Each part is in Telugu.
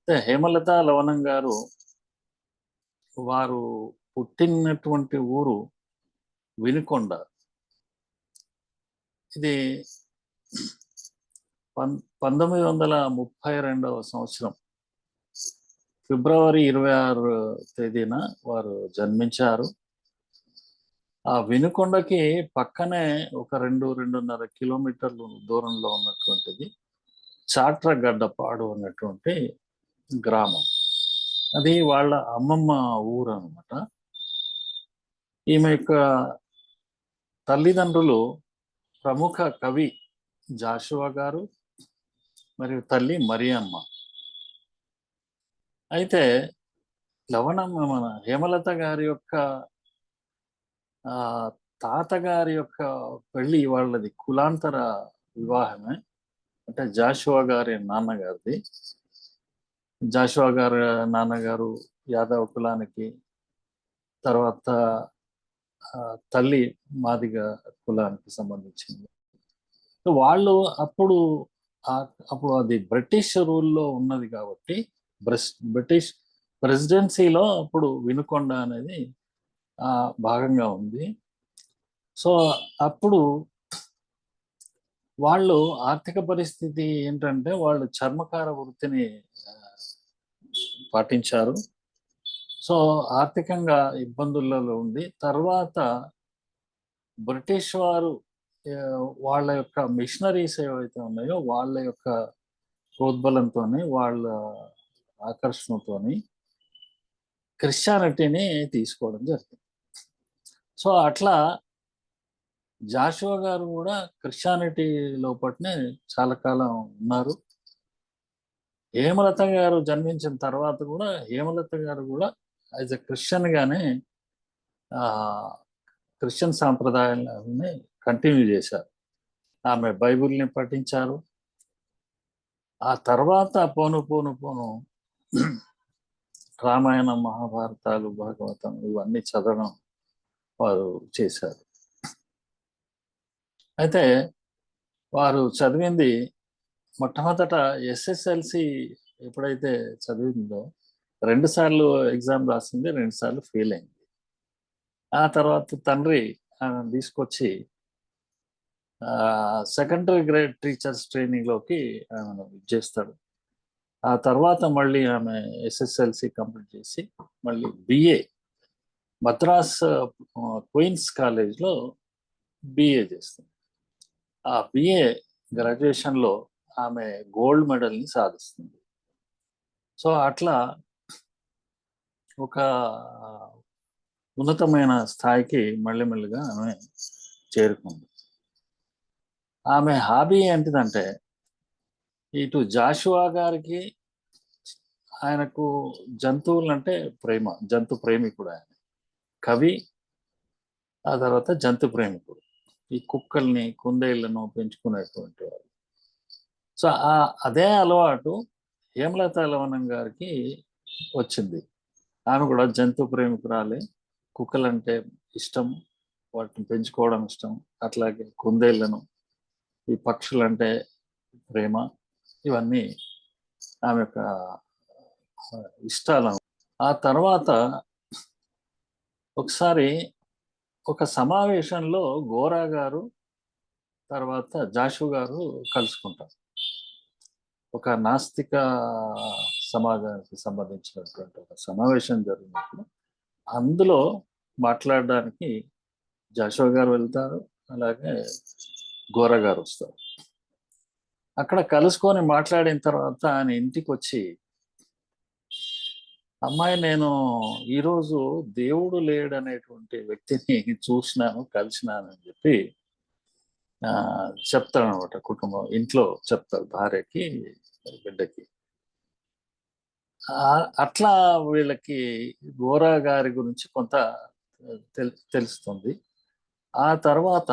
అయితే హేమలత లవణం గారు వారు పుట్టినటువంటి ఊరు వినుకొండ. ఇది 1932వ సంవత్సరం ఫిబ్రవరి 26 తేదీన వారు జన్మించారు. ఆ వినుకొండకి పక్కనే ఒక 2-2.5 కిలోమీటర్లు దూరంలో ఉన్నటువంటిది చాట్రగడ్డపాడు అన్నటువంటి గ్రామం. అది వాళ్ళ అమ్మమ్మ ఊరు అన్నమాట. ఈమె యొక్క తల్లిదండ్రులు ప్రముఖ కవి జాషువా గారు మరియు తల్లి మరియమ్మ. అయితే లవణమ్మ మన హేమలత గారి యొక్క ఆ తాతగారి యొక్క పెళ్లి వాళ్ళది కులాంతర వివాహమే. అంటే జాషువా గారి నాన్నగారిది. జాషువా గారి నాన్నగారు యాదవ కులానికి, తర్వాత తల్లి మాదిగ కులానికి సంబంధించింది. వాళ్ళు అప్పుడు అప్పుడు అది బ్రిటిష్ రూల్లో ఉన్నది కాబట్టి బ్రిటిష్ ప్రెసిడెన్సీలో అప్పుడు వినుకొండ అనేది భాగంగా ఉంది. సో అప్పుడు వాళ్ళు ఆర్థిక పరిస్థితి ఏంటంటే వాళ్ళు చర్మకార వృత్తిని పాటించారు. సో ఆర్థికంగా ఇబ్బందులలో ఉండి తర్వాత బ్రిటిష్ వారు వాళ్ళ యొక్క మిషనరీస్ ఏవైతే ఉన్నాయో వాళ్ళ యొక్క ప్రోద్బలంతోని, వాళ్ళ ఆకర్షణతోని క్రిస్టియానిటీని తీసుకోవడం జరిగింది. సో అట్లా జాషువా గారు కూడా క్రిస్టియానిటీ లోపట్నే చాలా కాలం ఉన్నారు. హేమలత గారు జన్మించిన తర్వాత కూడా హేమలత గారు కూడా యాజ్ ఎ క్రిస్టియన్ గానే క్రిస్టియన్ సాంప్రదాయాన్ని కంటిన్యూ చేశారు. ఆమె బైబిల్ని పఠించారు. ఆ తర్వాత పోను పోను పోను రామాయణం, మహాభారతాలు, భాగవతం ఇవన్నీ చదవడం వారు చేశారు. అయితే వారు చదివింది మొట్టమొదట ఎస్ఎస్ఎల్సి ఎప్పుడైతే చదివిందో 2 సార్లు ఎగ్జామ్ రాసింది, 2 సార్లు ఫెయిల్ అయింది. ఆ తర్వాత తండ్రి ఆమెను తీసుకొచ్చి సెకండరీ గ్రేడ్ టీచర్స్ ట్రైనింగ్లోకి ఆమెను చేస్తాడు. ఆ తర్వాత మళ్ళీ ఆమె ఎస్ఎస్ఎల్సి కంప్లీట్ చేసి మళ్ళీ బిఏ మద్రాస్ క్వీన్స్ కాలేజ్లో బిఏ చేస్తుంది. ఆ బిఏ గ్రాడ్యుయేషన్లో ఆమె గోల్డ్ మెడల్ని సాధిస్తుంది. సో అట్లా ఒక ఉన్నతమైన స్థాయికి మెల్లిమెల్లిగా ఆమె చేరుకుంది. ఆమె హాబీ ఏంటిదంటే ఇటు జాషువా గారికి ఆయనకు జంతువులంటే ప్రేమ, జంతు ప్రేమికుడు ఆయన. కవి, ఆ తర్వాత జంతు ప్రేమికుడు. ఈ కుక్కల్ని, కుందేళ్లను పెంచుకునేటువంటి వారు. సో అదే అలవాటు హేమలత లవణం గారికి వచ్చింది. ఆమె కూడా జంతు ప్రేమికురాలే. కుక్కలంటే ఇష్టం, వాటిని పెంచుకోవడం ఇష్టం. అట్లాగే కుందేళ్లను, ఈ పక్షులంటే ప్రేమ. ఇవన్నీ ఆమె యొక్క ఇష్టాలు. ఆ తర్వాత ఒకసారి ఒక సమావేశంలో గోరా గారు తర్వాత జాషు గారు కలుసుకుంటారు. ఒక నాస్తిక సమాజానికి సంబంధించినటువంటి ఒక సమావేశం జరిగినప్పుడు అందులో మాట్లాడడానికి జాషువా గారు వెళ్తారు, అలాగే గోరా గారు వస్తారు. అక్కడ కలుసుకొని మాట్లాడిన తర్వాత ఆయన ఇంటికి వచ్చి, అమ్మాయి నేను ఈరోజు దేవుడు లేడనేటువంటి వ్యక్తిని చూసినాను, కలిసినాను అని చెప్పి చెప్తాడు అనమాట. కుటుంబం ఇంట్లో చెప్తారు భార్యకి, బిడ్డకి. అట్లా వీళ్ళకి గోరా గారి గురించి కొంత తెలుస్తుంది. ఆ తర్వాత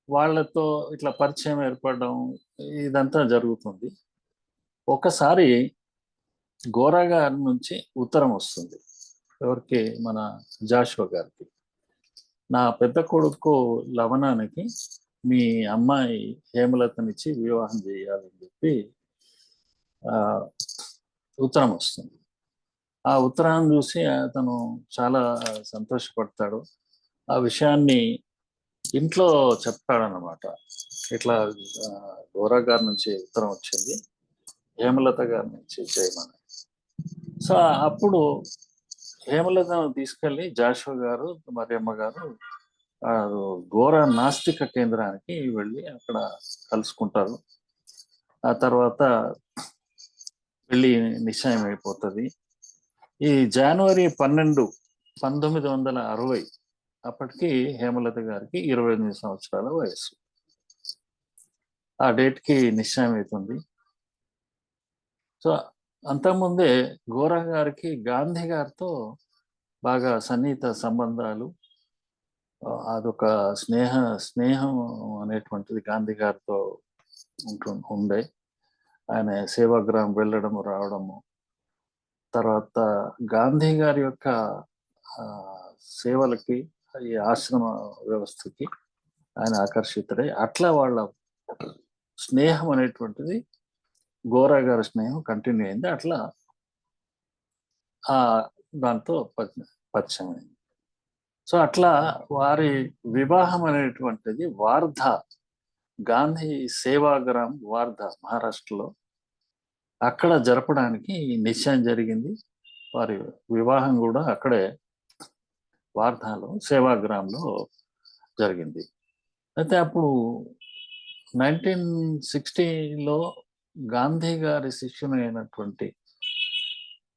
వాళ్ళతో ఇట్లా పరిచయం ఏర్పడడం ఇదంతా జరుగుతుంది. ఒకసారి గోరా గారి నుంచి ఉత్తరం వస్తుంది. ఎవరికి? మన జాషువా గారికి. నా పెద్ద కొడుకు లవణానికి మీ అమ్మాయి హేమలతనిచ్చి వివాహం చేయాలని చెప్పి ఉత్తరం వస్తుంది. ఆ ఉత్తరాన్ని చూసి అతను చాలా సంతోషపడతాడు. ఆ విషయాన్ని ఇంట్లో చెప్తాడనమాట. ఇట్లా గోరా గారి నుంచి ఉత్తరం వచ్చింది, హేమలత గారి నుంచి చేయమని. సో అప్పుడు హేమలతను తీసుకెళ్లి జాషువా గారు, మరియమ్మ గారు ఘోర నాస్తిక కేంద్రానికి వెళ్ళి అక్కడ కలుసుకుంటారు. ఆ తర్వాత పెళ్లి నిశ్చయం అయిపోతుంది. ఈ జనవరి 12, 1960 అప్పటికి హేమలత గారికి 28 సంవత్సరాల వయస్సు. ఆ డేట్ కి నిశ్చయం అవుతుంది. సో అంతకుముందే గోరా గారికి గాంధీ గారితో బాగా సన్నిహిత సంబంధాలు, అదొక స్నేహం అనేటువంటిది గాంధీ గారితో ఉండే. ఆయన సేవాగ్రామం వెళ్ళడము రావడము, తర్వాత గాంధీ గారి యొక్క సేవలకి, ఈ ఆశ్రమ వ్యవస్థకి ఆయన ఆకర్షితుడై అట్లా వాళ్ళ స్నేహం అనేటువంటిది, గోరా గారి స్నేహం కంటిన్యూ అయింది. అట్లా దాంతో పరిచయం అయింది. సో అట్లా వారి వివాహం అనేటువంటిది వార్ధా, గాంధీ సేవాగ్రామ్ వార్ధా, మహారాష్ట్రలో అక్కడ జరపడానికి నిశ్చయం జరిగింది. వారి వివాహం కూడా అక్కడే వార్ధాలో సేవాగ్రామ్లో జరిగింది. అయితే అప్పుడు 1960లో గాంధీ గారి శిష్యునైనటువంటి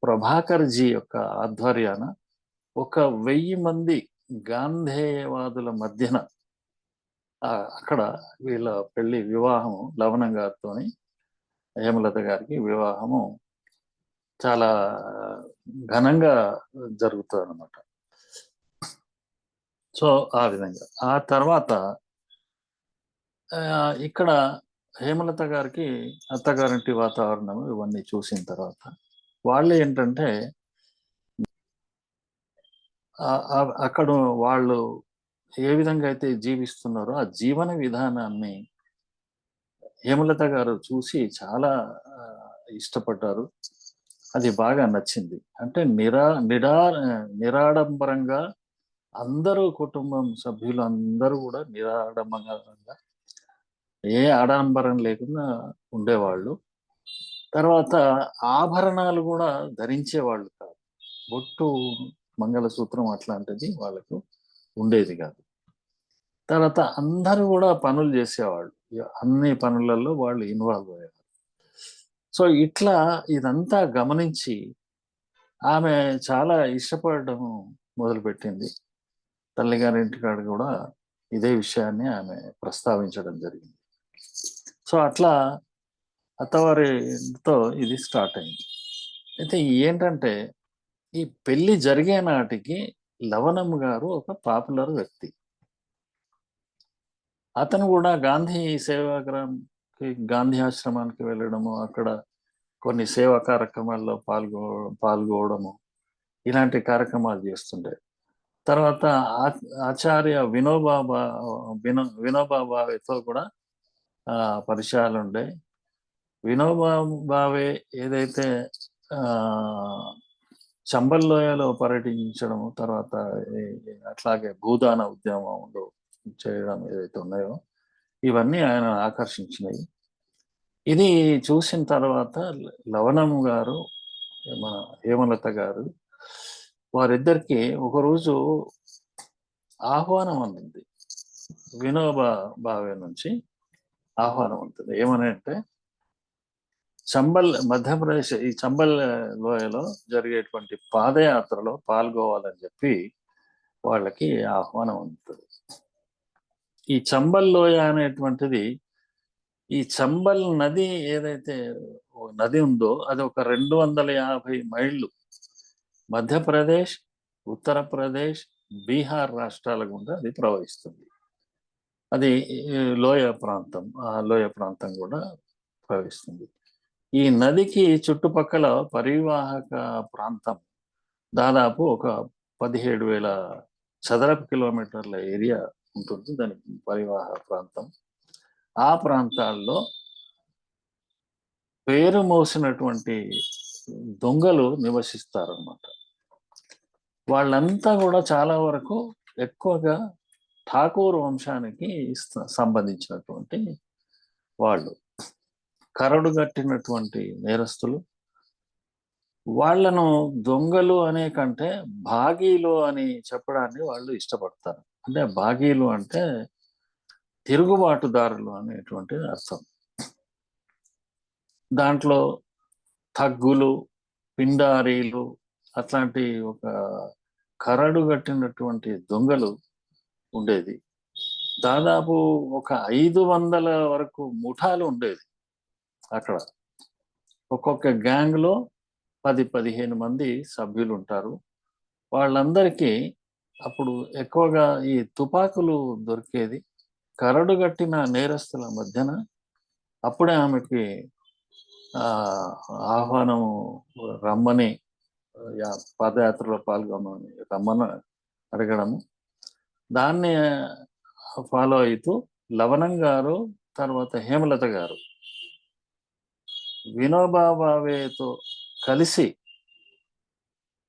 ప్రభాకర్ జీ యొక్క ఆధ్వర్యాన 1000 మంది గాంధేయవాదుల మధ్యన అక్కడ వీళ్ళ పెళ్లి వివాహం, లవణం గారితో హేమలత గారికి వివాహము చాలా ఘనంగా జరుగుతుంది అన్నమాట. సో ఆ విధంగా ఆ తర్వాత ఇక్కడ హేమలత గారికి అత్తగారింటి వాతావరణం ఇవన్నీ చూసిన తర్వాత వాళ్ళు ఏంటంటే అక్కడ వాళ్ళు ఏ విధంగా అయితే జీవిస్తున్నారో ఆ జీవన విధానాన్ని హేమలత గారు చూసి చాలా ఇష్టపడ్డారు. అది బాగా నచ్చింది. అంటే నిరాడంబరంగా అందరూ కుటుంబం సభ్యులు అందరూ కూడా నిరాడంబరంగా, ఏ ఆడంబరం లేకుండా ఉండేవాళ్ళు. తర్వాత ఆభరణాలు కూడా ధరించేవాళ్ళు కాదు. బొట్టు, మంగళసూత్రం అట్లాంటిది వాళ్ళకు ఉండేది కాదు. తర్వాత అందరూ కూడా పనులు చేసేవాళ్ళు, అన్ని పనులలో వాళ్ళు ఇన్వాల్వ్ అయ్యేవారు. సో ఇట్లా ఇదంతా గమనించి ఆమె చాలా ఇష్టపడడం మొదలుపెట్టింది. తల్లిగారింటికాడ కూడా ఇదే విషయాన్ని ఆమె ప్రస్తావించడం జరిగింది. సో అట్లా అత్తవారితో ఇది స్టార్ట్ అయింది. అయితే ఏంటంటే ఈ పెళ్లి జరిగే నాటికి లవణం గారు ఒక పాపులర్ వ్యక్తి. అతను కూడా గాంధీ సేవాగ్రామ్కి, గాంధీ ఆశ్రమానికి వెళ్ళడము, అక్కడ కొన్ని సేవా కార్యక్రమాల్లో పాల్గొవడము, ఇలాంటి కార్యక్రమాలు చేస్తుండే. తర్వాత ఆచార్య వినోబా భావేతో కూడా పరిచయాలు ఉండే. వినోబా భావే ఏదైతే చంబల్ లోయలో పర్యటించడము, తర్వాత అట్లాగే భూదాన ఉద్యమంలో చేయడం ఏదైతే ఉన్నాయో ఇవన్నీ ఆయన ఆకర్షించినాయి. ఇది చూసిన తర్వాత లవణం గారు, మన హేమలత గారు, వారిద్దరికి ఒకరోజు ఆహ్వానం అందింది. వినోబా భావే నుంచి ఆహ్వానం ఉంటుంది. ఏమని అంటే మధ్యప్రదేశ్ ఈ చంబల్ లోయలో జరిగేటువంటి పాదయాత్రలో పాల్గొవాలని చెప్పి వాళ్ళకి ఆహ్వానం ఉంటుంది. ఈ చంబల్ లోయ అనేటువంటిది, ఈ చంబల్ నది ఏదైతే నది ఉందో అది ఒక 250 మైళ్ళు మధ్యప్రదేశ్, ఉత్తరప్రదేశ్, బీహార్ రాష్ట్రాల గుండా అది ప్రవహిస్తుంది. అది లోయ ప్రాంతం, ఆ లోయ ప్రాంతం కూడా ప్రవహిస్తుంది. ఈ నదికి చుట్టుపక్కల పరివాహక ప్రాంతం దాదాపు ఒక 17,000 చదరపు కిలోమీటర్ల ఏరియా ఉంటుంది దానికి పరివాహక ప్రాంతం. ఆ ప్రాంతాల్లో పేరు మోసినటువంటి దొంగలు నివసిస్తారన్నమాట. వాళ్ళంతా కూడా చాలా వరకు ఎక్కువగా ఠాకూర్ వంశానికి సంబంధించినటువంటి వాళ్ళు, కరడుగట్టినటువంటి నేరస్తులు. వాళ్ళను దొంగలు అనే కంటే భాగీలు అని చెప్పడాన్ని వాళ్ళు ఇష్టపడతారు. అంటే భాగీలు అంటే తిరుగుబాటుదారులు అనేటువంటిది అర్థం. దాంట్లో థగ్గులు, పిండారీలు అట్లాంటి ఒక కరడుగట్టినటువంటి దొంగలు ఉండేది. దాదాపు ఒక 500 వరకు ముఠాలు ఉండేది అక్కడ. ఒక్కొక్క గ్యాంగ్లో 10-15 మంది సభ్యులు ఉంటారు. వాళ్ళందరికీ అప్పుడు ఎక్కువగా ఈ తుపాకులు దొరికేది. కరడుగట్టిన నేరస్తుల మధ్యన అప్పుడే ఆమెకి ఆహ్వానం రమ్మని, పాదయాత్రలో పాల్గొనమని రమ్మని అడగడము. దాన్ని ఫాలో అవుతూ లవణం గారు, తర్వాత హేమలత గారు వినోబా భావేతో కలిసి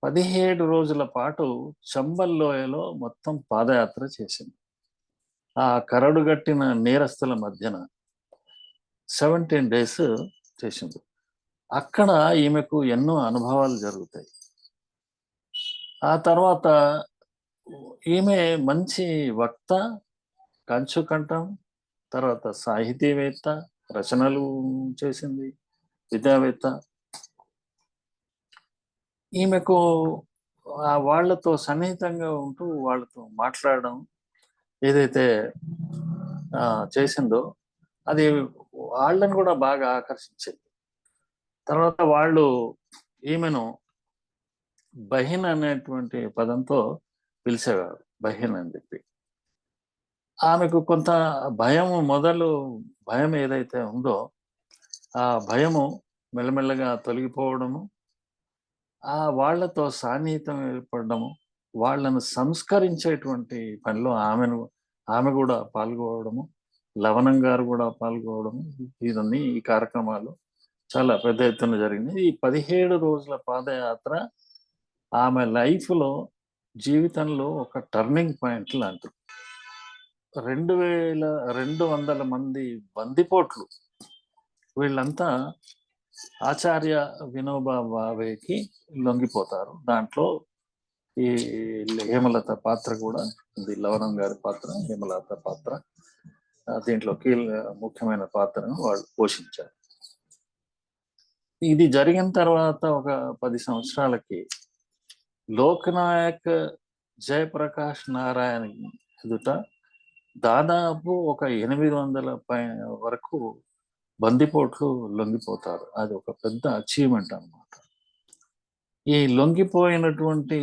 17 రోజుల పాటు చంబల్ లోయలో మొత్తం పాదయాత్ర చేసింది. ఆ కరడుగట్టిన నేరస్తుల మధ్యన 17 డేస్ చేసింది. అక్కడ ఈమెకు ఎన్నో అనుభవాలు జరుగుతాయి. ఆ తర్వాత ఈమె మంచి వక్త, కంచుకంఠం, తర్వాత సాహితీవేత్త, రచనలు చేసింది, విద్యావేత్త. ఈమెకు వాళ్ళతో సన్నిహితంగా ఉంటూ వాళ్ళతో మాట్లాడడం ఏదైతే చేసిందో అది వాళ్ళని కూడా బాగా ఆకర్షించింది. తర్వాత వాళ్ళు ఈమెను బహిన్ అనేటువంటి పదంతో పిలిచేవారు, బహిన్ అని చెప్పి. ఆమెకు కొంత భయం ఏదైతే ఉందో ఆ భయము మెల్లమెల్లగా తొలగిపోవడము, వాళ్లతో సాన్నిహితం ఏర్పడము, వాళ్ళను సంస్కరించేటువంటి పనిలో ఆమె కూడా పాల్గొవడము, లవణం గారు కూడా పాల్గొవడము, ఈ కార్యక్రమాలు చాలా పెద్ద ఎత్తున జరిగినాయి. ఈ 17 రోజుల పాదయాత్ర ఆమె లైఫ్లో, జీవితంలో ఒక టర్నింగ్ పాయింట్ లాంటిది. 2200 మంది బందిపోట్లు వీళ్ళంతా ఆచార్య వినోబా భావేకి లొంగిపోతారు. దాంట్లో ఈ హేమలత పాత్ర కూడా ఉంది, లవణం గారి పాత్ర, హేమలత పాత్ర దీంట్లో ముఖ్యమైన పాత్రను వాళ్ళు పోషించారు. ఇది జరిగిన తర్వాత ఒక 10 సంవత్సరాలకి లోక్నాయక్ జయప్రకాష్ నారాయణ ఎదుట దాదాపు ఒక 800 వరకు బందిపోట్లు లొంగిపోతారు. అది ఒక పెద్ద అచీవ్మెంట్ అన్నమాట. ఈ లొంగిపోయినటువంటి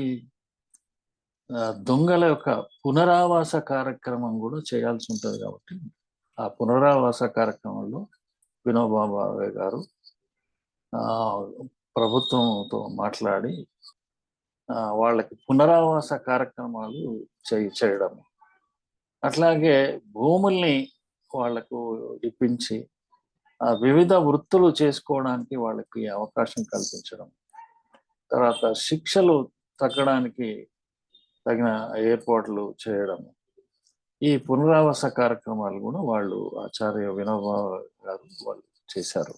దొంగల యొక్క పునరావాస కార్యక్రమం కూడా చేయాల్సి ఉంటుంది. కాబట్టి ఆ పునరావాస కార్యక్రమంలో వినోబా భావే గారు ప్రభుత్వంతో మాట్లాడి వాళ్ళకి పునరావాస కార్యక్రమాలు చేయడం, అట్లాగే భూముల్ని వాళ్లకు ఇప్పించి వివిధ వృత్తులు చేసుకోవడానికి వాళ్ళకి అవకాశం కల్పించడం, తర్వాత శిక్షలు తగ్గడానికి తగిన ఏర్పాట్లు చేయడం, ఈ పునరావాస కార్యక్రమాలు కూడా వాళ్ళు ఆచార్య వినోబా గారు వాళ్ళు చేశారు.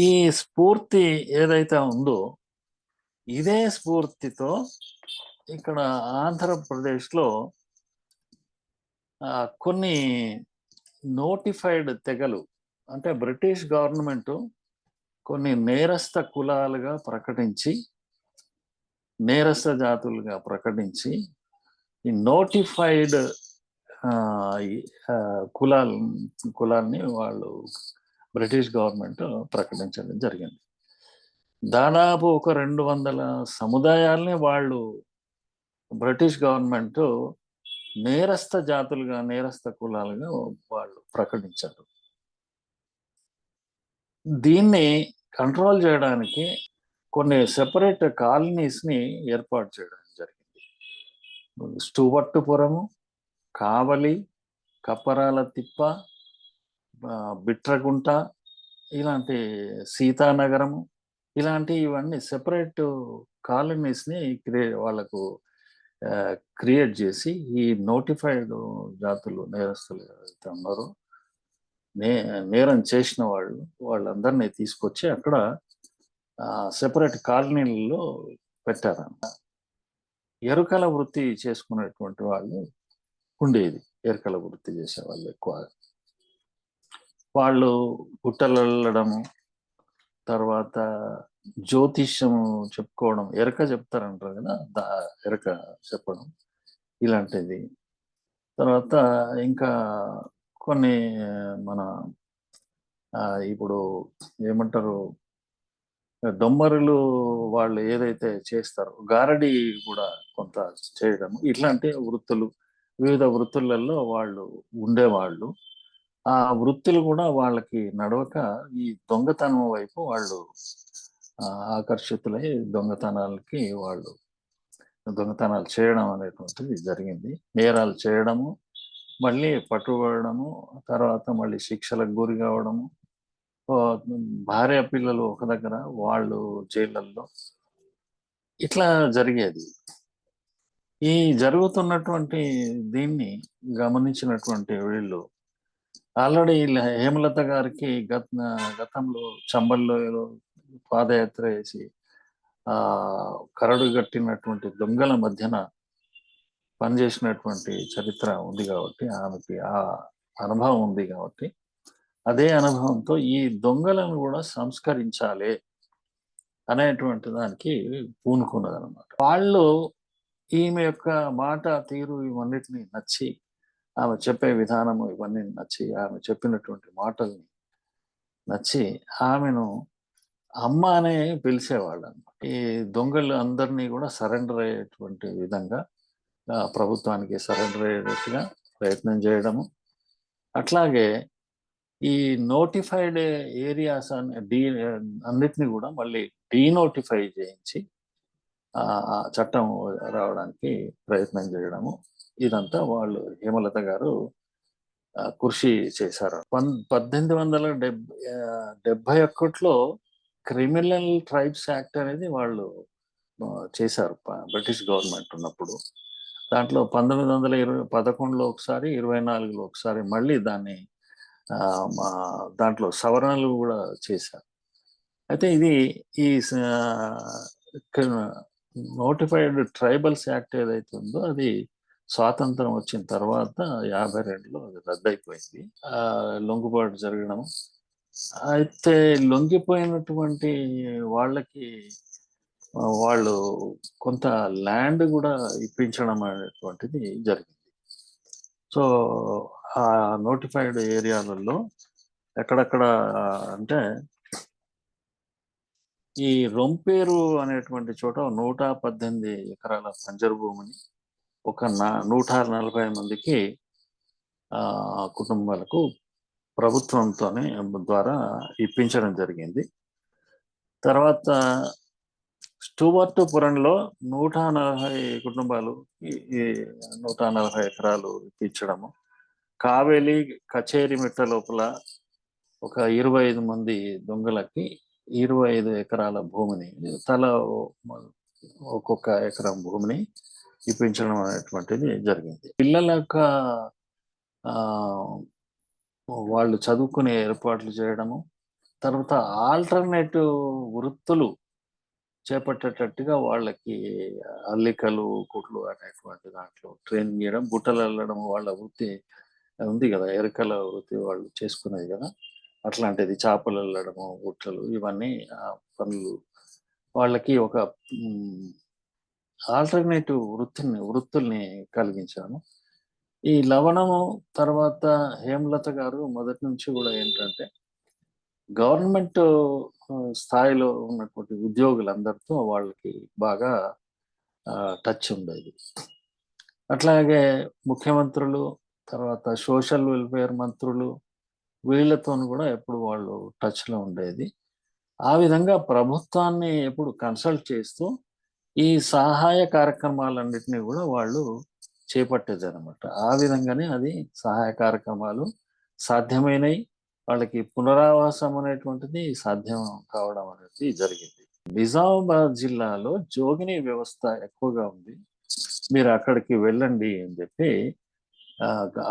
ఈ స్ఫూర్తి ఏదైతే ఉందో ఇదే స్ఫూర్తితో ఇక్కడ ఆంధ్రప్రదేశ్లో కొన్ని నోటిఫైడ్ తెగలు, అంటే బ్రిటిష్ గవర్నమెంట్ కొన్ని నేరస్థ కులాలుగా ప్రకటించి, నేరస్థ జాతులుగా ప్రకటించి ఈ నోటిఫైడ్ కులాల్ని వాళ్ళు బ్రిటిష్ గవర్నమెంట్ ప్రకటించడం జరిగింది. దాదాపు ఒక 200 సముదాయాల్ని వాళ్ళు బ్రిటిష్ గవర్నమెంట్ నేరస్థ జాతులుగా, నేరస్థ కులాలుగా వాళ్ళు ప్రకటించారు. దీన్ని కంట్రోల్ చేయడానికి కొన్ని సెపరేట్ కాలనీస్ని ఏర్పాటు చేయడం జరిగింది. స్టూవర్టుపురము, కావలి, కప్పరాల తిప్ప, బిట్రగుంట, ఇలాంటి సీతానగరము ఇవన్నీ సెపరేట్ కాలనీస్‌ని వాళ్ళకు క్రియేట్ చేసి ఈ నోటిఫైడ్ జాతులు నేరస్తులు ఎవరైతే ఉన్నారో నే నేరం చేసిన వాళ్ళందరినీ తీసుకొచ్చి అక్కడ సెపరేట్ కాలనీలలో పెట్టారన్నమాట. ఎరుకల వృత్తి చేసుకునేటువంటి వాళ్ళు ఉండేది. ఎరుకల వృత్తి చేసేవాళ్ళు ఎక్కువగా. వాళ్ళు గుట్టలు వెళ్ళడము, తర్వాత జ్యోతిష్యము చెప్పుకోవడం, ఎరక చెప్తారంటారు కదా! ఎరక చెప్పడం ఇలాంటిది. తర్వాత ఇంకా కొన్ని మన ఇప్పుడు ఏమంటారు దొమ్మరులు వాళ్ళు ఏదైతే చేస్తారో గారడీ కూడా కొంత చేయడము. ఇట్లాంటి వృత్తులు వివిధ వృత్తులలో వాళ్ళు ఉండేవాళ్ళు. ఆ వృత్తులు కూడా వాళ్ళకి నడవక ఈ దొంగతనం వైపు వాళ్ళు ఆకర్షితులై దొంగతనాలకి వాళ్ళు దొంగతనాలు చేయడం అనేటువంటిది జరిగింది. నేరాలు చేయడము, మళ్ళీ పట్టుబడడము, తర్వాత మళ్ళీ శిక్షలకు గురి కావడము. భార్య పిల్లలు ఒక దగ్గర, వాళ్ళు జైళ్ళల్లో ఇట్లా జరిగేది. ఈ జరుగుతున్నటువంటి దీన్ని గమనించినటువంటి వీళ్ళు ఆల్రెడీ హేమలత గారికి గతంలో చంబల్లో ఏదో పాదయాత్ర వేసి కరడు గట్టినటువంటి దొంగల మధ్యన పనిచేసినటువంటి చరిత్ర ఉంది కాబట్టి ఆమెకి ఆ అనుభవం ఉంది కాబట్టి అదే అనుభవంతో ఈ దొంగలను కూడా సంస్కరించాలి అనేటువంటి దానికి పూనుకున్నదనమాట. వాళ్ళు ఈమె యొక్క మాట తీరు ఇవన్నిటిని నచ్చి, ఆమె చెప్పే విధానము ఇవన్నీ నచ్చి, ఆమె చెప్పినటువంటి మాటల్ని నచ్చి ఆమెను అమ్మ అనే పిలిచేవాళ్ళు అనమాట. ఈ దొంగలు అందరినీ కూడా సరెండర్ అయ్యేటువంటి విధంగా ప్రభుత్వానికి సరెండర్ అయ్యేటట్టుగా ప్రయత్నం చేయడము. అట్లాగే ఈ నోటిఫైడ్ ఏరియాస్ అన్నిటిని కూడా మళ్ళీ డీనోటిఫై చేయించి చట్టం రావడానికి ప్రయత్నం చేయడము. ఇదంతా వాళ్ళు హేమలత గారు కృషి చేశారు. 1871లో క్రిమినల్ ట్రైబ్స్ యాక్ట్ అనేది వాళ్ళు చేశారు బ్రిటిష్ గవర్నమెంట్ ఉన్నప్పుడు. దాంట్లో 1911లో ఒకసారి, 24లో ఒకసారి మళ్ళీ దాన్ని దాంట్లో సవరణలు కూడా చేశారు. అయితే ఇది ఈ నోటిఫైడ్ ట్రైబల్స్ యాక్ట్ ఏదైతే ఉందో అది స్వాతంత్రం వచ్చిన తర్వాత 52లో అది రద్దయిపోయింది. లొంగుబాటు జరగడం. అయితే లొంగిపోయినటువంటి వాళ్ళకి వాళ్ళు కొంత ల్యాండ్ కూడా ఇప్పించడం అనేటువంటిది జరిగింది. సో ఆ నోటిఫైడ్ ఏరియాలలో ఎక్కడెక్కడ అంటే ఈ రొంపేరు అనేటువంటి చోట 118 ఎకరాల బంజరు భూమిని ఒక 140 మందికి కుటుంబాలకు ప్రభుత్వంతోనే ద్వారా ఇప్పించడం జరిగింది. తర్వాత స్టూవర్టుపురంలో 140 కుటుంబాలు 140 ఎకరాలు ఇప్పించడము. కావేలి కచేరి మెట్ల లోపల ఒక 25 మంది దొంగలకి 25 ఎకరాల భూమిని తల ఒక్కొక్క ఎకరం భూమిని ఇప్పించడం అనేటువంటిది జరిగింది. పిల్లల యొక్క వాళ్ళు చదువుకునే ఏర్పాట్లు చేయడము, తర్వాత ఆల్టర్నేటివ్ వృత్తులు చేపట్టేటట్టుగా వాళ్ళకి అల్లికలు, కుట్లు అనేటువంటి దాంట్లో ట్రైనింగ్ చేయడం, బుట్టలు అల్లడం వాళ్ళ వృత్తి ఉంది కదా, ఎరకల వృత్తి వాళ్ళు చేసుకునేది కదా, అట్లాంటిది చేపలు అల్లడము, బుట్టలు ఇవన్నీ పనులు వాళ్ళకి ఒక ఆల్టర్నేటివ్ వృత్తుల్ని కలిగించాను. ఈ లవణము తర్వాత హేమలత గారు మొదటి నుంచి కూడా ఏంటంటే గవర్నమెంట్ స్థాయిలో ఉన్నటువంటి ఉద్యోగులందరితో వాళ్ళకి బాగా టచ్ ఉండేది. అట్లాగే ముఖ్యమంత్రులు, తర్వాత సోషల్ వెల్ఫేర్ మంత్రులు వీళ్ళతో కూడా ఎప్పుడు వాళ్ళు టచ్లో ఉండేది. ఆ విధంగా ప్రభుత్వాన్ని ఎప్పుడు కన్సల్ట్ చేస్తూ ఈ సహాయ కార్యక్రమాలన్నిటినీ కూడా వాళ్ళు చేపట్టేది అనమాట. ఆ విధంగానే అది సహాయ కార్యక్రమాలు సాధ్యమైనవి. వాళ్ళకి పునరావాసం అనేటువంటిది సాధ్యం కావడం అనేది జరిగింది. నిజామాబాద్ జిల్లాలో జోగిని వ్యవస్థ ఎక్కువగా ఉంది. మీరు అక్కడికి వెళ్ళండి అని చెప్పి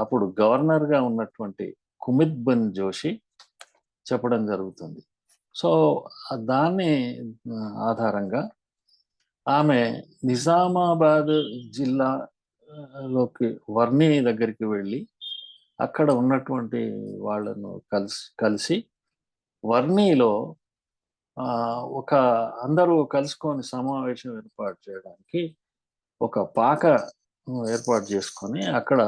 అప్పుడు గవర్నర్‌గా ఉన్నటువంటి కుమిత్ బిన్ జోషి చెప్పడం జరుగుతుంది. సో, దాన్ని ఆధారంగా ఆమె నిజామాబాద్ జిల్లా లోకి వర్ని దగ్గరికి వెళ్ళి, అక్కడ ఉన్నటువంటి వాళ్ళను కలిసి వర్నిలో ఒక అందరూ కలుసుకొని సమావేశం ఏర్పాటు చేయడానికి ఒక పాక ఏర్పాటు చేసుకొని అక్కడ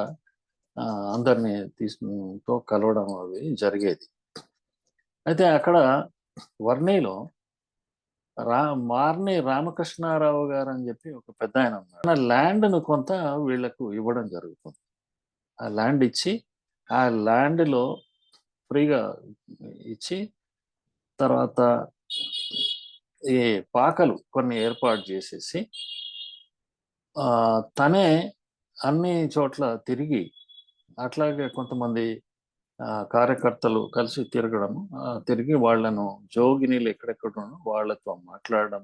అందరిని తో కలవడం అవి జరిగేది. అయితే అక్కడ వర్నిలో మార్ని రామకృష్ణారావు గారు అని చెప్పి ఒక పెద్దాయన ఉన్నారు. తన ల్యాండ్‌ను కొంత వీళ్ళకు ఇవ్వడం జరుగుతుంది. ఆ ల్యాండ్ ఇచ్చి, ఆ ల్యాండ్‌లో ఫ్రీగా ఇచ్చి, తర్వాత ఈ పాకలు కొన్ని ఏర్పాటు చేసేసి తనే అన్ని చోట్ల తిరిగి, అట్లాగే కొంతమంది కార్యకర్తలు కలిసి తిరగడము, తిరిగి వాళ్ళను జోగినీలు ఎక్కడెక్కడున్నో వాళ్ళతో మాట్లాడడం,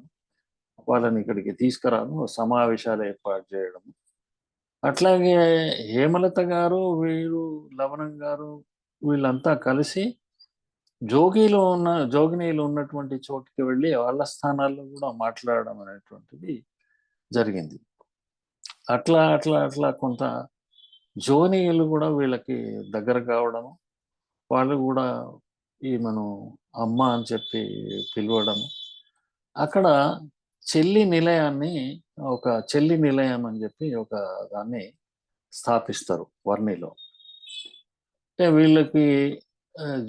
వాళ్ళని ఇక్కడికి తీసుకురావడం, సమావేశాలు ఏర్పాటు చేయడం. అట్లాగే హేమలత గారు, వీరు లవణం గారు వీళ్ళంతా కలిసి జోగినీలు ఉన్నటువంటి చోటుకి వెళ్ళి వాళ్ళ స్థానాల్లో కూడా మాట్లాడడం అనేటువంటిది జరిగింది. అట్లా కొంత జోనీయులు కూడా వీళ్ళకి దగ్గర కావడము, వాళ్ళు కూడా ఈమెను అమ్మ అని చెప్పి పిలవడము. అక్కడ చెల్లి నిలయం అని చెప్పి ఒక దాన్ని స్థాపిస్తారు వర్నిలో. అంటే వీళ్ళకి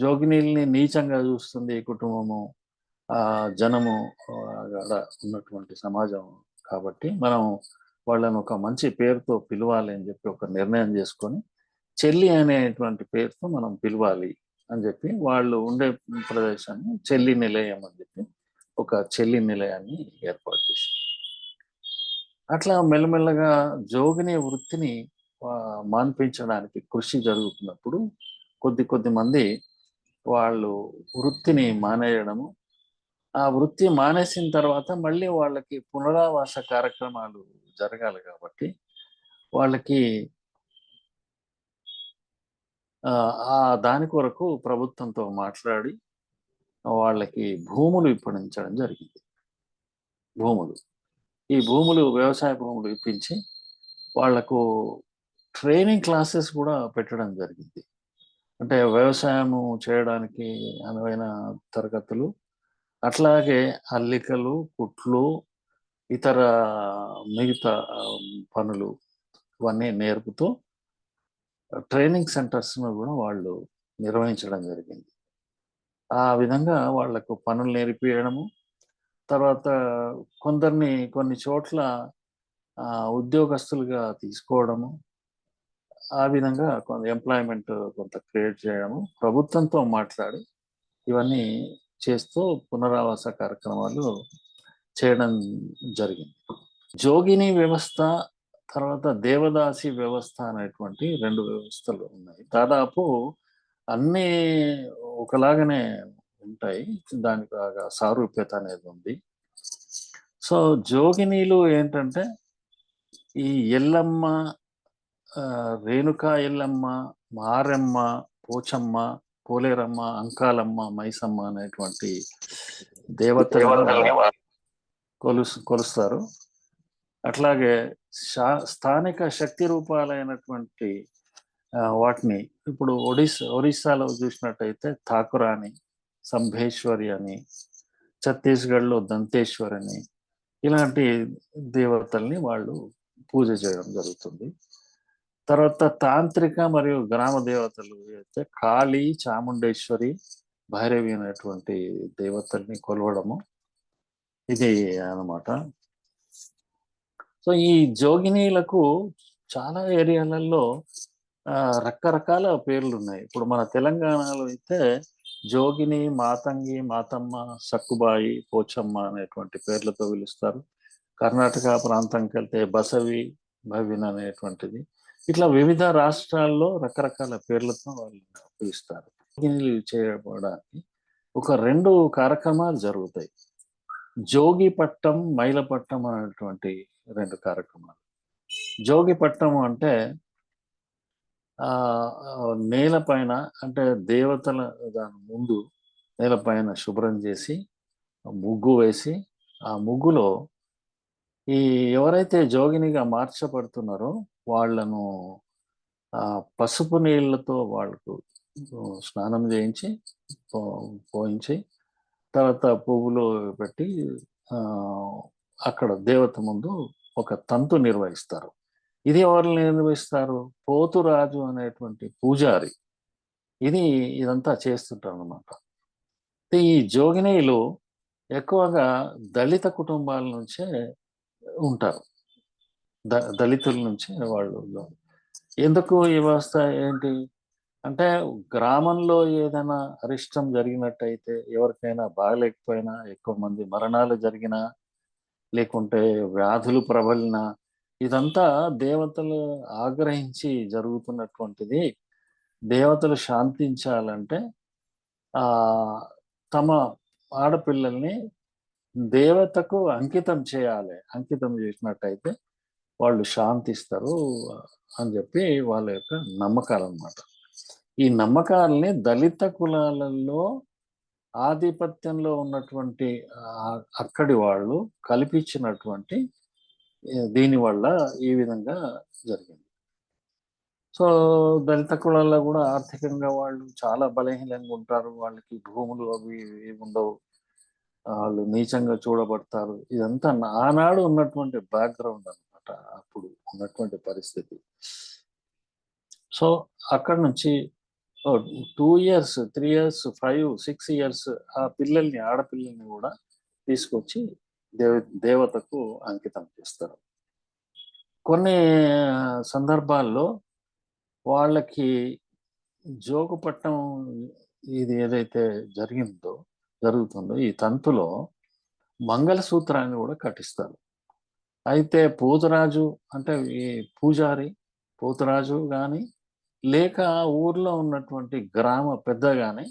జోగినీల్ని నీచంగా చూస్తుంది ఈ కుటుంబము, జనము ఆడ ఉన్నటువంటి సమాజం కాబట్టి మనం వాళ్ళని ఒక మంచి పేరుతో పిలవాలి అని చెప్పి ఒక నిర్ణయం చేసుకొని చెల్లి అనేటువంటి పేరుతో మనం పిలవాలి అని చెప్పి వాళ్ళు ఉండే ప్రదేశాన్ని చెల్లి నిలయం అని చెప్పి ఒక చెల్లి నిలయాన్ని ఏర్పాటు చేశారు. అట్లా మెల్లమెల్లగా జోగిని వృత్తిని మాన్పించడానికి కృషి జరుగుతున్నప్పుడు కొద్ది మంది వాళ్ళు వృత్తిని మానేయడము, ఆ వృత్తి మానేసిన తర్వాత మళ్ళీ వాళ్ళకి పునరావాస కార్యక్రమాలు జరగాలి కాబట్టి వాళ్ళకి దాని కొరకు ప్రభుత్వంతో మాట్లాడి వాళ్ళకి భూములు ఇప్పించడం జరిగింది. ఈ భూములు వ్యవసాయ భూములు ఇప్పించి వాళ్లకు ట్రైనింగ్ క్లాసెస్ కూడా పెట్టడం జరిగింది. అంటే వ్యవసాయము చేయడానికి అనువైన తరగతులు, అట్లాగే అల్లికలు, కుట్లు, ఇతర మిగతా పనులు ఇవన్నీ నేర్పుతూ ట్రైనింగ్ సెంటర్స్‌ను కూడా వాళ్ళు నిర్వహించడం జరిగింది. ఆ విధంగా వాళ్లకు పనులు నేర్పియడము, తర్వాత కొందరిని కొన్ని చోట్ల ఉద్యోగస్తులుగా తీసుకోవడము, ఆ విధంగా ఎంప్లాయ్‌మెంట్ కొంత క్రియేట్ చేయడము, ప్రభుత్వంతో మాట్లాడి ఇవన్నీ చేస్తూ పునరావాస కార్యక్రమాలు చేయడం జరిగింది. జోగిని వ్యవస్థ, తర్వాత దేవదాసి వ్యవస్థ అనేటువంటి 2 వ్యవస్థలు ఉన్నాయి. దాదాపు అన్నీ ఒకలాగానే ఉంటాయి. దానికి సారూప్యత అనేది ఉంది. సో, జోగినీలు ఏంటంటే ఈ ఎల్లమ్మ, రేణుకా ఎల్లమ్మ, మారెమ్మ, పోచమ్మ, పోలేరమ్మ, అంకాలమ్మ, మైసమ్మ అనేటువంటి దేవతల్ని కొలుస్తారు. అట్లాగే స్థానిక శక్తి రూపాలైనటువంటి వాటిని ఇప్పుడు ఒరిస్సాలో చూసినట్టయితే ఠాకురాని, సంభేశ్వరి అని, ఛత్తీస్గఢ్‌లో దంతేశ్వరి అని, ఇలాంటి దేవతల్ని వాళ్ళు పూజ చేయడం జరుగుతుంది. తర్వాత తాంత్రిక మరియు గ్రామ దేవతలు అయితే కాళీ, చాముండేశ్వరి, భైరవి అనేటువంటి దేవతల్ని కొలవడము ఇది అన్నమాట. సో, ఈ జోగినీలకు చాలా ఏరియాలలో రకరకాల పేర్లున్నాయి. ఇప్పుడు మన తెలంగాణలో అయితే జోగిని, మాతంగి, మాతమ్మ, సక్కుబాయి, పోచమ్మ అనేటువంటి పేర్లతో పిలుస్తారు. కర్ణాటక ప్రాంతంకెళ్తే బసవి, భవిన్ అనేటువంటిది. ఇట్లా వివిధ రాష్ట్రాల్లో రకరకాల పేర్లతో వాళ్ళు పిలుస్తారు. చేయడానికి ఒక 2 కార్యక్రమాలు జరుగుతాయి. జోగి పట్టం, మైలపట్టం అనేటువంటి 2 కార్యక్రమాలు. జోగి పట్టం అంటే నేలపైన అంటే దేవతల దాని ముందు నేలపైన శుభ్రం చేసి, ముగ్గు వేసి, ఆ ముగ్గులో ఈ ఎవరైతే జోగినిగా మార్చబడుతున్నారో వాళ్ళను పసుపు నీళ్ళతో వాళ్ళకు స్నానం చేయించి, పోయించి, తర్వాత పువ్వులు పెట్టి అక్కడ దేవత ముందు ఒక తంతు నిర్వహిస్తారు. ఇది ఎవరు నిర్వహిస్తారు? పోతురాజు అనేటువంటి పూజారి ఇదంతా చేస్తుంటారనమాట. ఈ జోగినీలు ఎక్కువగా దళిత కుటుంబాల నుంచే ఉంటారు. దళితుల నుంచి వాళ్ళు. ఎందుకు ఈ వ్యవస్థ ఏంటి అంటే, గ్రామంలో ఏదైనా అరిష్టం జరిగినట్టయితే, ఎవరికైనా బాగలేకపోయినా, ఎక్కువ మంది మరణాలు జరిగినా, లేకుంటే వ్యాధులు ప్రబలినా, ఇదంతా దేవతలు ఆగ్రహించి జరుగుతున్నటువంటిది. దేవతలు శాంతించాలంటే తమ ఆడపిల్లల్ని దేవతకు అంకితం చేయాలి. అంకితం చేసినట్టయితే వాళ్ళు శాంతిస్తారు అని చెప్పి వాళ్ళ యొక్క నమ్మకాలన్నమాట. ఈ నమ్మకాలని దళిత కులాలలో ఆధిపత్యంలో ఉన్నటువంటి అక్కడి వాళ్ళు కల్పించినటువంటి దీనివల్ల ఈ విధంగా జరిగింది. సో దళిత కులాల్లో కూడా ఆర్థికంగా వాళ్ళు చాలా బలహీనంగా ఉంటారు. వాళ్ళకి భూములు అవి ఉండవు. వాళ్ళు నీచంగా చూడబడతారు. ఇదంతా ఆనాడు ఉన్నటువంటి బ్యాక్గ్రౌండ్ అనమాట, అప్పుడు ఉన్నటువంటి పరిస్థితి. సో అక్కడ నుంచి 2 ఇయర్స్, 3 ఇయర్స్, 5, 6 ఇయర్స్ ఆ ఆడపిల్లల్ని కూడా తీసుకొచ్చి దేవతకు అంకితం చేస్తారు. కొన్ని సందర్భాల్లో వాళ్ళకి జోగుపట్టం ఇది ఏదైతే జరుగుతుందో ఈ తంతులో మంగళసూత్రాన్ని కూడా కట్టిస్తారు. అయితే పోతురాజు అంటే ఈ పూజారి పోతురాజు కానీ, లేక ఊర్లో ఉన్నటువంటి గ్రామ పెద్ద కానీ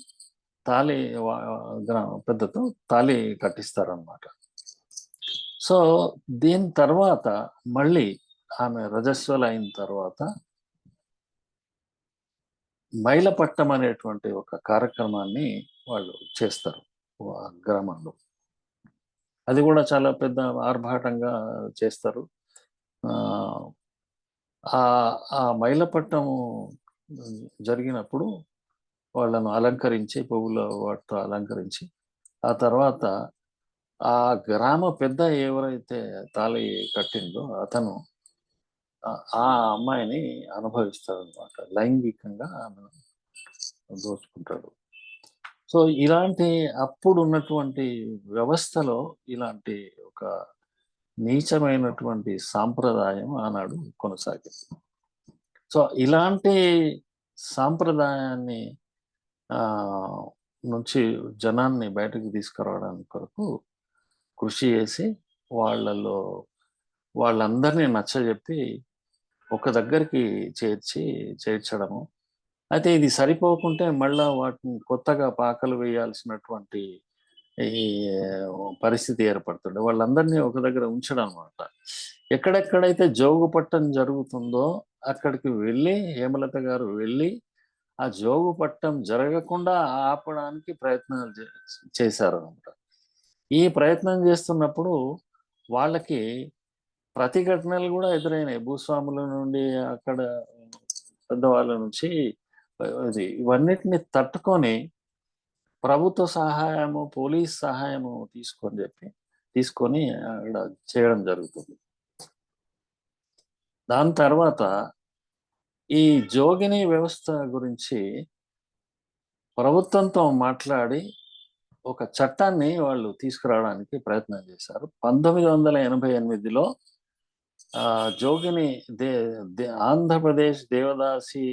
గ్రామ పెద్దతో తాళి కట్టిస్తారనమాట. సో దీని తర్వాత మళ్ళీ ఆమె రజస్వల అయిన తర్వాత మైలపట్టం అనేటువంటి ఒక కార్యక్రమాన్ని వాళ్ళు చేస్తారు గ్రామంలో. అది కూడా చాలా పెద్ద ఆర్భాటంగా చేస్తారు. ఆ మైలపట్టము జరిగినప్పుడు వాళ్ళను అలంకరించి, పువ్వుల వాటితో అలంకరించి, ఆ తర్వాత ఆ గ్రామ పెద్ద ఎవరైతే తాళి కట్టిందో అతను ఆ అమ్మాయిని అనుభవిస్తాడనమాట. లైంగికంగా దోచుకుంటాడు. సో ఇలాంటి అప్పుడు ఉన్నటువంటి వ్యవస్థలో ఇలాంటి ఒక నీచమైనటువంటి సాంప్రదాయం ఆనాడు కొనసాగింది. సో ఇలాంటి సాంప్రదాయాన్ని నుంచి జనాన్ని బయటకు తీసుకురావడానికి కొరకు కృషి చేసి వాళ్ళందరినీ నచ్చజెప్పి ఒక దగ్గరికి చేర్చడము. అయితే ఇది సరిపోకుంటే మళ్ళా వాటిని కొత్తగా పాకలు వేయాల్సినటువంటి ఈ పరిస్థితి ఏర్పడుతుండే. వాళ్ళందరినీ ఒక దగ్గర ఉంచడం అనమాట. ఎక్కడెక్కడైతే జోగుపట్టం జరుగుతుందో అక్కడికి వెళ్ళి హేమలత గారు వెళ్ళి ఆ జోగుపట్టం జరగకుండా ఆపడానికి ప్రయత్నాలు చేశారనమాట. ఈ ప్రయత్నం చేస్తున్నప్పుడు వాళ్ళకి ప్రతిఘటనలు కూడా ఎదురైనాయి. భూస్వాముల నుండి, అక్కడ పెద్దవాళ్ళ నుంచి. ఇవన్నిటిని తట్టుకొని ప్రభుత్వ సహాయము, పోలీస్ సహాయము తీసుకొని అక్కడ చేయడం జరుగుతుంది. దాని తర్వాత ఈ జోగిని వ్యవస్థ గురించి ప్రభుత్వంతో మాట్లాడి ఒక చట్టాన్ని వాళ్ళు తీసుకురావడానికి ప్రయత్నం చేశారు. 1988లో జోగిని ఆంధ్రప్రదేశ్ దేవదాసి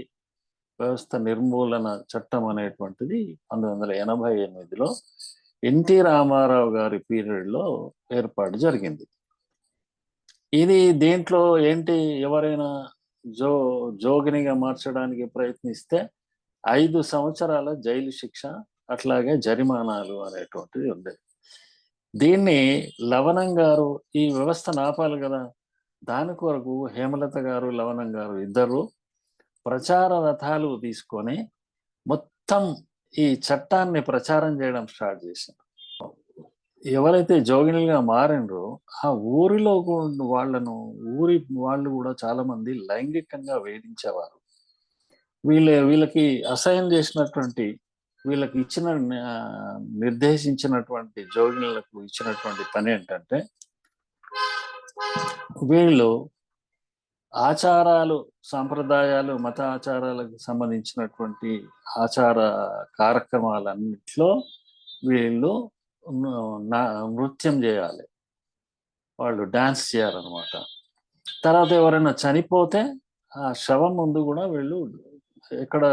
వ్యవస్థ నిర్మూలన చట్టం అనేటువంటిది 1988లో ఎన్టీ రామారావు గారి పీరియడ్లో ఏర్పాటు జరిగింది. ఇది దేంట్లో ఏంటి, ఎవరైనా జోగినిగా మార్చడానికి ప్రయత్నిస్తే 5 సంవత్సరాల జైలు శిక్ష, అట్లాగే జరిమానాలు అనేటువంటివి ఉండేవి. దీన్ని లవణం గారు ఈ వ్యవస్థను ఆపాలి గదా! దాని కొరకు హేమలత గారు, లవణం గారు ఇద్దరు ప్రచార రథాలు తీసుకొని మొత్తం ఈ చట్టాన్ని ప్రచారం చేయడం స్టార్ట్ చేశారు. ఎవరైతే జోగినులుగా మారిండ్రో ఆ ఊరిలో ఊరి వాళ్ళు గూడా చాలా మంది లైంగికంగా వేధించేవారు. వీళ్ళకి అసైన్ చేసినటువంటి వీళ్ళకి ఇచ్చిన నిర్దేశించినటువంటి జోగినులకు ఇచ్చినటువంటి పనేంటంటే, వీళ్ళు ఆచారాలు, సాంప్రదాయాలు, మత ఆచారాలకు సంబంధించినటువంటి ఆచార కార్యక్రమాలన్నిట్లో వీళ్ళు ను నా నృత్యం జేయాలి. వాళ్ళు డాన్స్ చేయాలనమాట. తర్వాత ఎవరైనా చనిపోతే ఆ శవం ముందు గూడా వీళ్ళు ఎక్కడ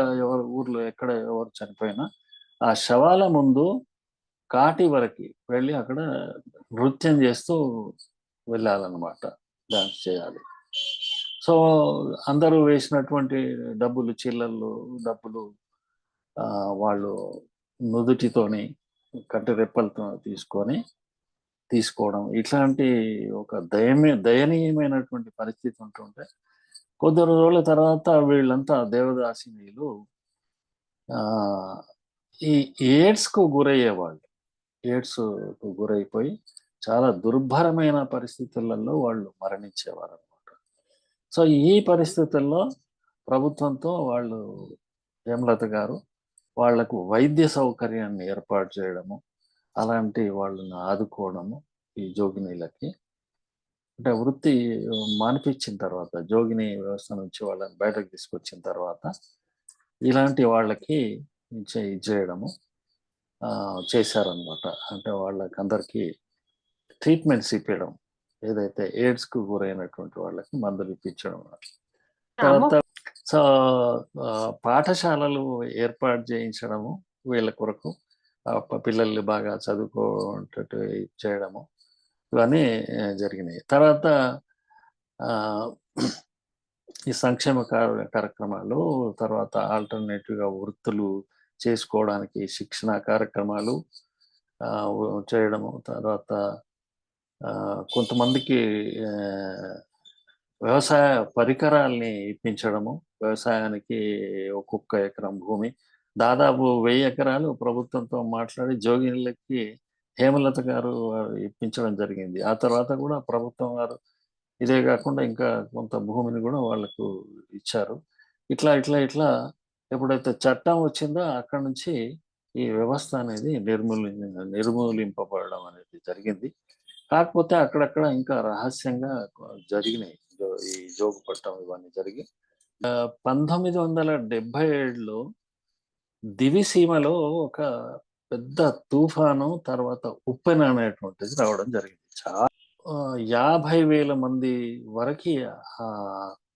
ఊర్లో ఎవరు చనిపోయినా ఆ శవాల ముందు కాటి వరకి వెళ్ళి అక్కడ నృత్యం చేస్తూ వెళ్ళాలనమాట. డాన్స్ చేయాలి. సో, అందరూ వేసినటువంటి డబ్బులు, చిల్లళ్ళు, డబ్బులు వాళ్ళు నుదుటితోని కంటి రెప్పలతో తీసుకోవడం ఇట్లాంటి ఒక దయనీయమైనటువంటి పరిస్థితి ఉంటుంటే, కొద్ది రోజుల తర్వాత వీళ్ళంతా దేవదాసినీలు ఆహ్, ఈ ఎయిడ్స్‌కు గురయ్యేవాళ్ళు. ఎయిడ్స్‌కు గురైపోయి చాలా దుర్భరమైన పరిస్థితులలో వాళ్ళు మరణించేవారనమాట. సో, ఈ పరిస్థితుల్లో ప్రభుత్వంతో వాళ్ళు హేమలత గారు వాళ్లకు వైద్య సౌకర్యాన్ని ఏర్పాటు చేయడము, అలాంటి వాళ్ళని ఆదుకోవడము ఈ జోగినీలకి. అంటే వృత్తి మానిపించిన తర్వాత, జోగిని వ్యవస్థ నుంచి వాళ్ళని బయటకు తీసుకొచ్చిన తర్వాత, ఇలాంటి వాళ్ళకి ఇది చేయడము చేశారనమాట. అంటే వాళ్ళకందరికీ ట్రీట్మెంట్స్ ఇప్పియడం. ఏదైతే ఎయిడ్స్‌కు గురైనటువంటి వాళ్ళకి మందులు ఇప్పించడం. తర్వాత సో, పాఠశాలలు ఏర్పాటు చేయించడము వీళ్ళ కొరకు. పిల్లల్ని బాగా చదువుకోనేటట్టు చేయడము. ఇవన్నీ జరిగినాయి. తర్వాత ఈ సంక్షేమ కార్యక్రమాలు, తర్వాత ఆల్టర్‌నేటివ్‌గా వృత్తులు చేసుకోవడానికి శిక్షణా కార్యక్రమాలు చేయడము. తర్వాత కొంతమందికి వ్యవసాయ పరికరాల్ని ఇప్పించడము. వ్యవసాయానికి ఒక్కొక్క ఎకరం భూమి, దాదాపు 1000 ఎకరాలు ప్రభుత్వంతో మాట్లాడి జోగినులకి హేమలత గారు ఇప్పించడం జరిగింది. ఆ తర్వాత కూడా ప్రభుత్వం వారు ఇదే కాకుండా ఇంకా కొంత భూమిని కూడా వాళ్ళకు ఇచ్చారు. ఇట్లా ఎప్పుడైతే చట్టం వచ్చిందో అక్కడి నుంచి ఈ వ్యవస్థ అనేది నిర్మూలింపబడడం అనేది జరిగింది. కాకపోతే అక్కడక్కడ ఇంకా రహస్యంగా జరిగినాయి. ఈ జోగు పట్టం ఇవన్నీ జరిగి 1977లో దివిసీమలో ఒక పెద్ద తుఫాను, తర్వాత ఉప్పెన అనేటువంటిది రావడం జరిగింది. 50,000 మంది వరకి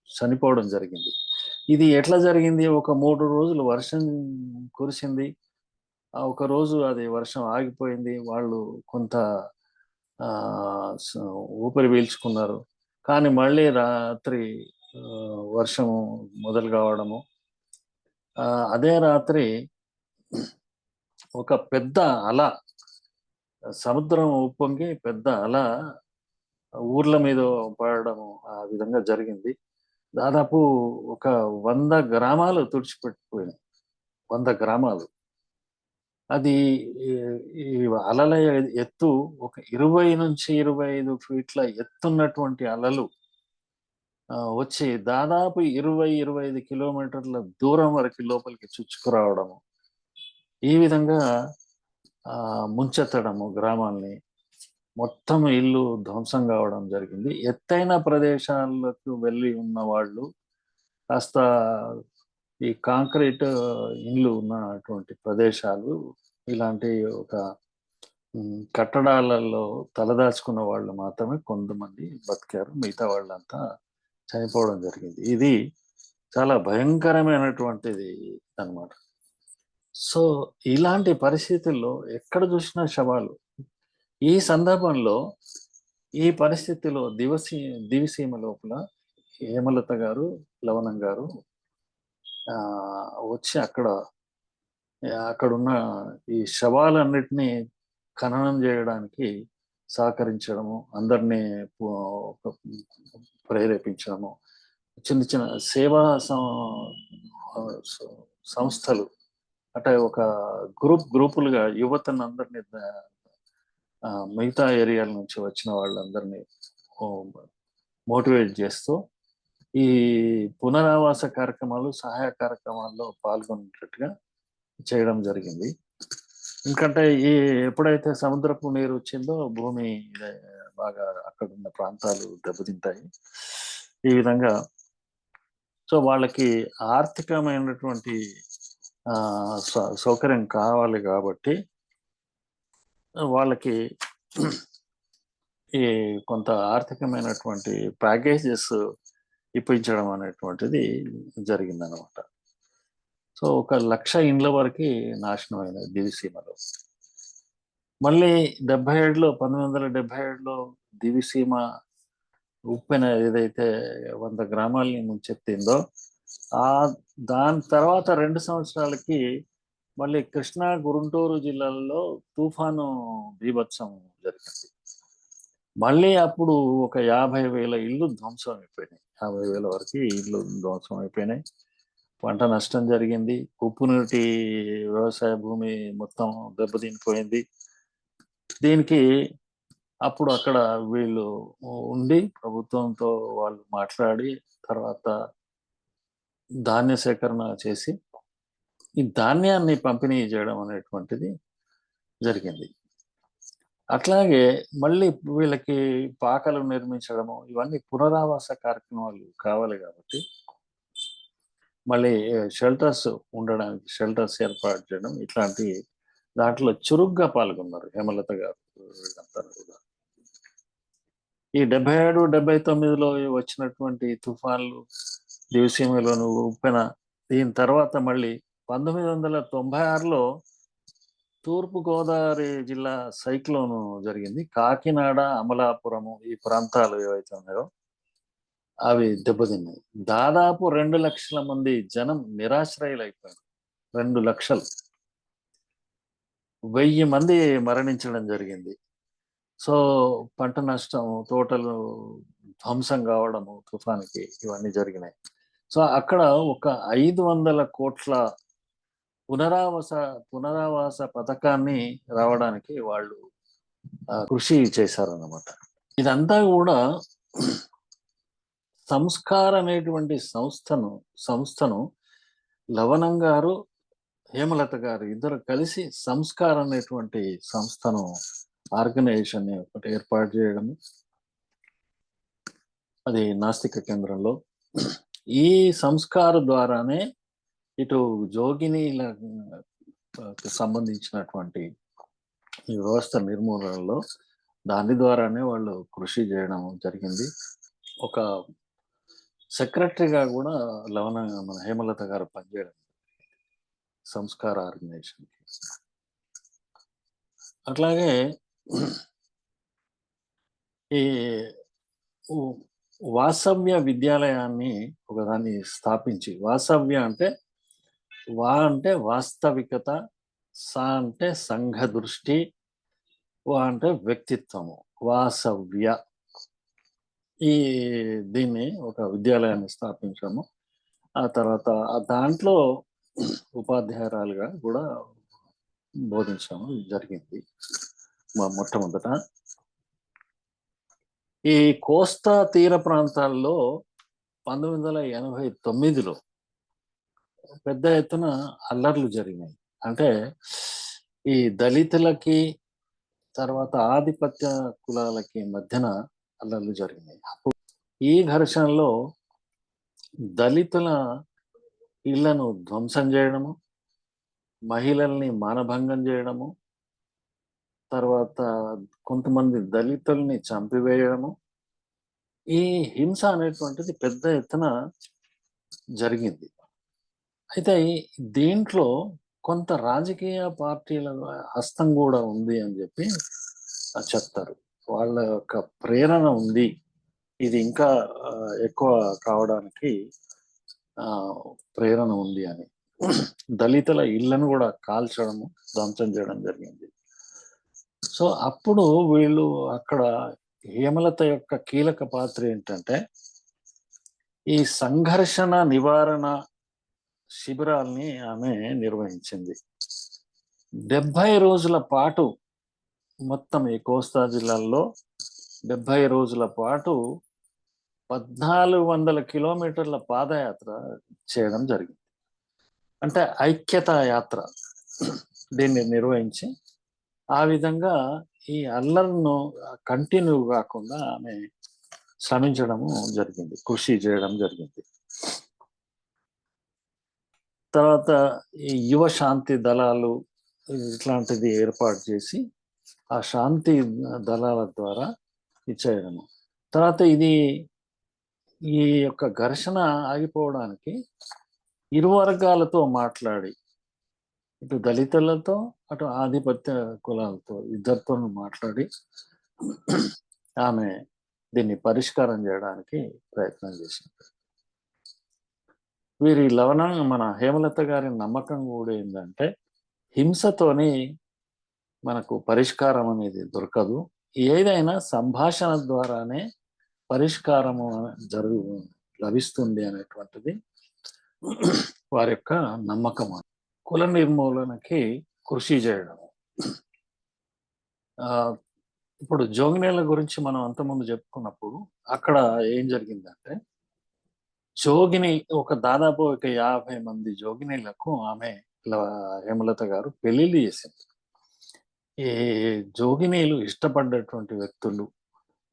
చనిపోవడం జరిగింది. ఇది ఎట్లా జరిగింది? ఒక 3 రోజులు వర్షం కురిసింది. ఒక రోజు అది వర్షం ఆగిపోయింది. వాళ్ళు కొంత ఊపిరి పీల్చుకున్నారు. కానీ మళ్ళీ రాత్రి వర్షం మొదలు కావడము. అదే రాత్రి ఒక పెద్ద అల, సముద్రం ఉప్పొంగి పెద్ద అల ఊర్ల మీద పడడము ఆ విధంగా జరిగింది. దాదాపు ఒక 100 గ్రామాలు తుడిచిపెట్టిపోయినాయి. 100 గ్రామాలు. అది ఈ అలల ఎత్తు ఒక 20-25 ఫీట్ల ఎత్తున్నటువంటి అలలు వచ్చి దాదాపు 20-25 కిలోమీటర్ల దూరం వరకు లోపలికి చుచ్చుకురావడము. ఈ విధంగా ముంచెత్తడము గ్రామాల్ని. మొత్తం ఇల్లు ధ్వంసం కావడం జరిగింది. ఎత్తైన ప్రదేశాలకు వెళ్ళి ఉన్నవాళ్ళు కాస్త ఈ కాంక్రీట్ ఇల్లు ఉన్నటువంటి ప్రదేశాలు, ఇలాంటి ఒక కట్టడాలలో తలదాచుకున్న వాళ్ళు మాత్రమే కొంతమంది బతికారు. మిగతా వాళ్ళంతా చనిపోవడం జరిగింది. ఇది చాలా భయంకరమైనటువంటిది అన్నమాట. సో, ఇలాంటి పరిస్థితుల్లో ఎక్కడ చూసినా శవాలు. ఈ సందర్భంలో ఈ పరిస్థితిలో దివిసీమ లోపల హేమలత గారు, లవణం గారు వచ్చి అక్కడున్న ఈ శవాలన్నిటినీ ఖననం చేయడానికి సహకరించడము, అందరినీ ప్రేరేపించడము, చిన్న చిన్న సేవా సంస్థలు అంటే ఒక గ్రూపులుగా యువతను అందరినీ మిగతా ఏరియాల నుంచి వచ్చిన వాళ్ళందరినీ మోటివేట్ చేస్తూ ఈ పునరావాస కార్యక్రమాలు, సహాయ కార్యక్రమాల్లో పాల్గొనేటట్టుగా చేయడం జరిగింది. ఎందుకంటే ఎప్పుడైతే సముద్రపు నీరు వచ్చిందో భూమి బాగా అక్కడున్న ప్రాంతాలు దెబ్బతింటాయి. ఈ విధంగా సో వాళ్ళకి ఆర్థికమైనటువంటి సౌకర్యం కావాలి కాబట్టి వాళ్ళకి ఈ కొంత ఆర్థికమైనటువంటి ప్యాకేజెస్ ఇప్పించడం అనేటువంటిది జరిగిందనమాట. సో 1,00,000 ఇండ్ల వరకు నాశనమైనది దివిసీమలో. మళ్ళీ 1977లో దివిసీమ ఉప్పెన ఏదైతే 100 గ్రామాలని ముంచెత్తిందో దాని తర్వాత 2 సంవత్సరాలకి మళ్ళీ కృష్ణా, గుంటూరు జిల్లాల్లో తుఫాను బీభత్సం జరిగింది. మళ్ళీ అప్పుడు ఒక 50,000 ఇళ్ళు ధ్వంసం అయిపోయినాయి. 50,000 వరకు ఇళ్ళు ధ్వంసం అయిపోయినాయి. పంట నష్టం జరిగింది. ఉప్పు నీటి వ్యవసాయ భూమి మొత్తం దెబ్బతినిపోయింది. దీనికి అప్పుడు అక్కడ వీళ్ళు ఉండి ప్రభుత్వంతో వాళ్ళు మాట్లాడి తర్వాత ధాన్య సేకరణ చేసి ఈ ధాన్యాన్ని పంపిణీ చేయడం అనేటువంటిది జరిగింది. అట్లాగే మళ్ళీ వీళ్ళకి పాకలు నిర్మించడము ఇవన్నీ పునరావాస కార్యక్రమాలు కావాలి కాబట్టి మళ్ళీ షెల్టర్స్ ఉండడానికి షెల్టర్స్ ఏర్పాటు చేయడం ఇట్లాంటి దాంట్లో చురుగ్గా పాల్గొన్నారు హేమలత గారు వీళ్ళంతా కూడా. ఈ 77, 79లో వచ్చినటువంటి తుఫాన్లు, దివిసీమలోను ఉప్పెన, దీని తర్వాత మళ్ళీ 1996లో తూర్పు గోదావరి జిల్లా సైక్లోను జరిగింది. కాకినాడ, అమలాపురము ఈ ప్రాంతాలు ఏవైతే ఉన్నాయో అవి దెబ్బతిన్నాయి. దాదాపు 2 లక్షల మంది జనం నిరాశ్రయులు అయిపోయారు. 2 లక్షలు, 1000 మంది మరణించడం జరిగింది. సో పంట నష్టం, తోటలు ధ్వంసం కావడము తుఫానికి ఇవన్నీ జరిగినాయి. సో అక్కడ ఒక 500 కోట్ల పునరావాస పథకాన్ని రావడానికి వాళ్ళు కృషి చేశారన్నమాట. ఇదంతా కూడా సంస్కార్ అనేటువంటి సంస్థను లవణం గారు, హేమలత గారు ఇద్దరు కలిసి సంస్కార్ అనేటువంటి సంస్థను ఆర్గనైజేషన్ ఒకటి ఏర్పాటు చేయడము, అది నాస్తిక కేంద్రంలో. ఈ సంస్కార్ ద్వారానే ఇటు జోగినీలకు సంబంధించినటువంటి ఈ వ్యవస్థ నిర్మూలనలో దాని ద్వారానే వాళ్ళు కృషి చేయడం జరిగింది. ఒక సెక్రటరీగా కూడా మన హేమలత గారు పనిచేయడం సంస్కార ఆర్గనైజేషన్కి. అట్లాగే ఈ వాసవ్య విద్యాలయాన్ని ఒకదాన్ని స్థాపించి, వాసవ్య అంటే అంటే వాస్తవికత, అంటే సంఘ దృష్టి, అంటే వ్యక్తిత్వము, వాసవ్య. దీన్ని ఒక విద్యాలయాన్ని స్థాపించాము. ఆ తర్వాత దాంట్లో ఉపాధ్యాయురాలుగా కూడా బోధించడం జరిగింది మొట్టమొదట. ఈ కోస్తా తీర ప్రాంతాల్లో 1989లో పెద్ద ఎత్తున అల్లర్లు జరిగినాయి. అంటే ఈ దళితులకి తర్వాత ఆధిపత్య కులాలకి మధ్యన అల్లర్లు జరిగినాయి. అప్పుడు ఈ ఘర్షణలో దళితుల ఇళ్లను ధ్వంసం చేయడము, మహిళల్ని మానభంగం చేయడము, తర్వాత కొంతమంది దళితుల్ని చంపివేయడము, ఈ హింస అనేటువంటిది పెద్ద ఎత్తున జరిగింది. అయితే దీంట్లో కొంత రాజకీయ పార్టీల హస్తం కూడా ఉంది అని చెప్పి చెప్తారు. వాళ్ళ యొక్క ప్రేరణ ఉంది, ఇది ఇంకా ఎక్కువ కావడానికి ప్రేరణ ఉంది అని దళితుల ఇళ్లను కూడా కాల్చడము, ధ్వంసం చేయడం జరిగింది. సో అప్పుడు వీళ్ళు అక్కడ హేమలత యొక్క కీలక పాత్ర ఏంటంటే ఈ సంఘర్షణ నివారణ శిబిరాల్ని ఆమె నిర్వహించింది. 70 రోజుల పాటు మొత్తం ఈ కోస్తా జిల్లాల్లో 70 రోజుల పాటు 1400 కిలోమీటర్ల పాదయాత్ర చేయడం జరిగింది. అంటే ఐక్యతా యాత్ర దీన్ని నిర్వహించి ఆ విధంగా ఈ అల్లర్ను కంటిన్యూ కాకుండా ఆమె శ్రమించడము జరిగింది, కృషి చేయడం జరిగింది. తర్వాత ఈ యువ శాంతి దళాలు ఇట్లాంటిది ఏర్పాటు చేసి ఆ శాంతి దళాల ద్వారా ఇచ్చేయడము. తర్వాత ఇది ఈ యొక్క ఘర్షణ ఆగిపోవడానికి ఇరు వర్గాలతో మాట్లాడి, ఇటు దళితులతో అటు ఆధిపత్య కులాలతో ఇద్దరితో మాట్లాడి ఆమె దీన్ని పరిష్కారం చేయడానికి ప్రయత్నం చేసింది. వీరి మన హేమలత గారి నమ్మకం కూడా ఏంటంటే హింసతోని మనకు పరిష్కారం అనేది దొరకదు, ఏదైనా సంభాషణ ద్వారానే పరిష్కారము లభిస్తుంది అనేటువంటిది వారి యొక్క నమ్మకం. కుల నిర్మూలనకి కృషి చేయడం. ఇప్పుడు జోగినేల గురించి మనం అంతకుముందు చెప్పుకున్నప్పుడు అక్కడ ఏం జరిగిందంటే జోగిని దాదాపు 50 మంది జోగినీలకు ఆమె హేమలత గారు పెళ్లిళ్ళు చేసింది. ఈ జోగినీలు ఇష్టపడ్డటువంటి వ్యక్తులు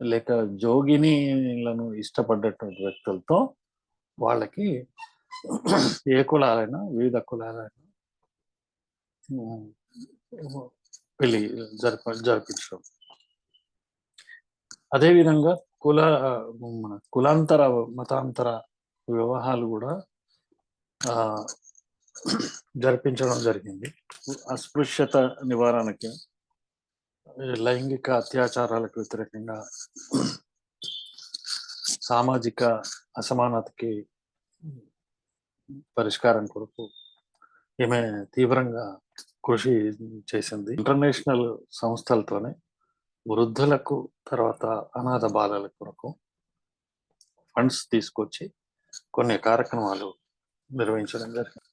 లేక జోగినీలను ఇష్టపడ్డటువంటి వ్యక్తులతో వాళ్ళకి ఏ కులాలైనా వివిధ కులాలైనా పెళ్లి జరిపించడం. అదేవిధంగా కులాంతర మతాంతర వివాహాలు కూడా జరిపించడం జరిగింది. అస్పృశ్యత నివారణకి, లైంగిక అత్యాచారాలకు వ్యతిరేకంగా, సామాజిక అసమానతకి పరిష్కారం కొరకు ఈమె తీవ్రంగా కృషి చేసింది. ఇంటర్నేషనల్ సంస్థలతోనే వృద్ధులకు తర్వాత అనాథ బాలల కొరకు ఫండ్స్ తీసుకొచ్చి కొన్ని కార్యక్రమాలు నిర్వహించడం జరిగింది.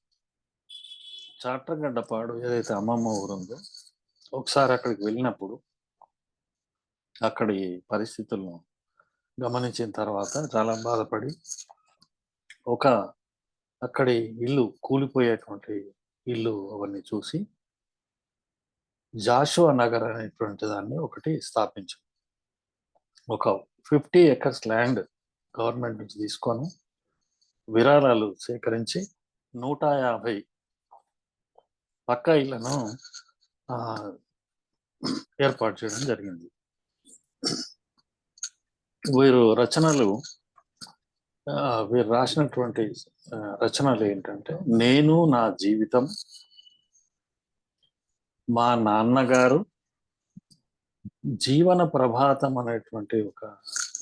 చాట్రగడ్డపాడు ఏదైతే అమ్మమ్మ ఊరుందో, ఒకసారి అక్కడికి వెళ్ళినప్పుడు అక్కడి పరిస్థితులను గమనించిన తర్వాత చాలా బాధపడి అక్కడి ఇల్లు కూలిపోయేటువంటి ఇల్లు అవన్నీ చూసి జాషువా నగర్ అనేటువంటి దాన్ని ఒకటి స్థాపించాం. ఒక 50 acres ల్యాండ్ గవర్నమెంట్ నుంచి తీసుకొని విరాళాలు సేకరించి 150 పక్కా ఇళ్లను ఏర్పాటు చేయడం జరిగింది. వీరు రాసినటువంటి రచనలు ఏంటంటే నేను, నా జీవితం, మా నాన్నగారు, జీవన ప్రభాతం అనేటువంటి ఒక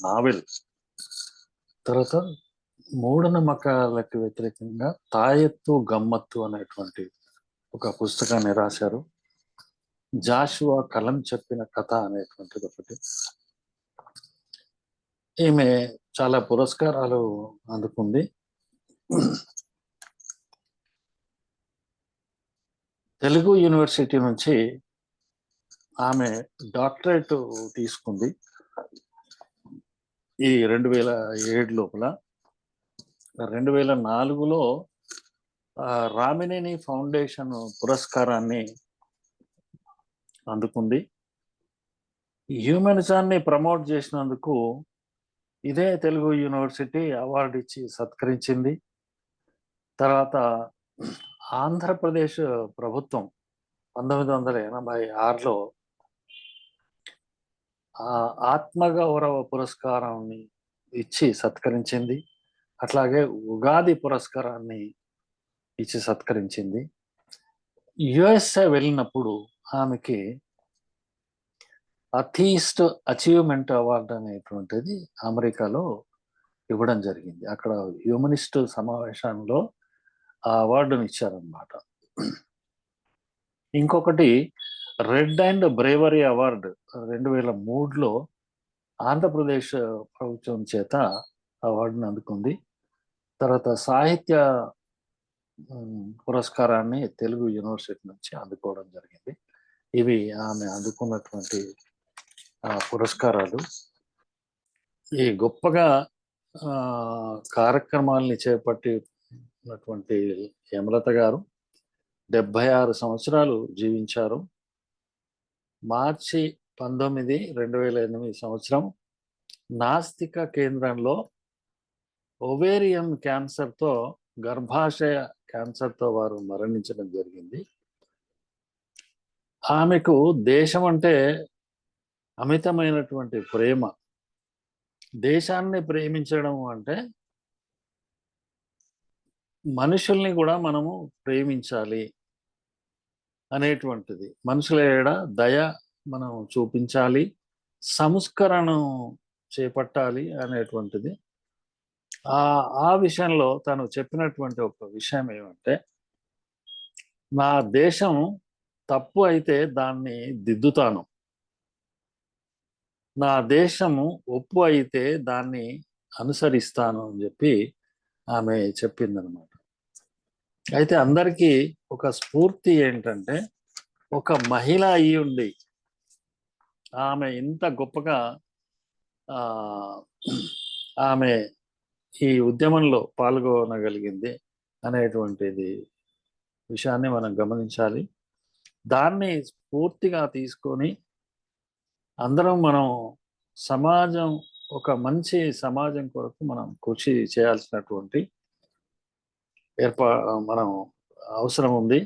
నావెల్, తర్వాత మూఢనమ్మకాలకు వ్యతిరేకంగా తాయెత్తు గమ్మత్తు అనేటువంటి ఒక పుస్తకాన్ని రాశారు. జాషువా కలం చెప్పిన కథ అనేటువంటిది ఒకటి. ఈమె చాలా పురస్కారాలు అందుకుంది. తెలుగు యూనివర్సిటీ నుంచి ఆమె డాక్టరేట్ తీసుకుంది ఈ 2007 లోపల. 2004లో రామినేని ఫౌండేషన్ పురస్కారాన్ని అందుకుంది. హ్యూమనిజాన్ని ప్రమోట్ చేసినందుకు ఇదే తెలుగు యూనివర్సిటీ అవార్డు ఇచ్చి సత్కరించింది. తర్వాత ఆంధ్రప్రదేశ్ ప్రభుత్వం 1986లో ఆత్మగౌరవ పురస్కారాన్ని ఇచ్చి సత్కరించింది. అట్లాగే ఉగాది పురస్కారాన్ని ఇచ్చి సత్కరించింది. యుఎస్ఏ వెళ్ళినప్పుడు ఆమెకి అథీస్ట్ అచీవ్మెంట్ అవార్డు అనేటువంటిది అమెరికాలో ఇవ్వడం జరిగింది. అక్కడ హ్యూమనిస్ట్ సమావేశంలో ఆ అవార్డుని ఇచ్చారనమాట. ఇంకొకటి రెడ్ అండ్ బ్రేవరీ అవార్డు 2003లో ఆంధ్రప్రదేశ్ ప్రభుత్వం చేత అవార్డుని అందుకుంది. తర్వాత సాహిత్య పురస్కారాన్ని తెలుగు యూనివర్సిటీ నుంచి అందుకోవడం జరిగింది. ఇవి ఆమె అందుకున్నటువంటి పురస్కారాలు. ఈ గొప్పగా కార్యక్రమాల్ని చేపట్టినటువంటి హేమలత గారు 76 సంవత్సరాలు జీవించారు. మార్చి 19, 2008 సంవత్సరం నాస్తిక కేంద్రంలో ఓవేరియన్ క్యాన్సర్తో, గర్భాశయ క్యాన్సర్తో వారు మరణించడం జరిగింది. ఆమెకు దేశం అంటే అమితమైనటువంటి ప్రేమ. దేశాన్ని ప్రేమించడం అంటే మనుషుల్ని కూడా మనము ప్రేమించాలి అనేటువంటిది. మనుషుల ఎడ దయ మనం చూపించాలి, సంస్కరణను చేపట్టాలి అనేటువంటిది. ఆ విషయంలో తను చెప్పినటువంటి ఒక విషయం ఏమంటే, నా దేశం తప్పు అయితే దాన్ని దిద్దుతాను, నా దేశము ఒప్పు అయితే దాన్ని అనుసరిస్తాను అని చెప్పి ఆమె చెప్పిందనమాట. అయితే అందరికీ ఒక స్ఫూర్తి ఏంటంటే, ఒక మహిళ అయి ఉండి ఆమె ఇంత గొప్పగా ఆమె ఈ ఉద్యమంలో పాల్గొనగలిగింది అనేటువంటిది విషయాన్ని మనం గమనించాలి. దాన్ని స్ఫూర్తిగా తీసుకొని అందరం మనం సమాజం, ఒక మంచి సమాజం కొరకు మనం కృషి చేయాల్సినటువంటి మనం అవసరం ఉంది.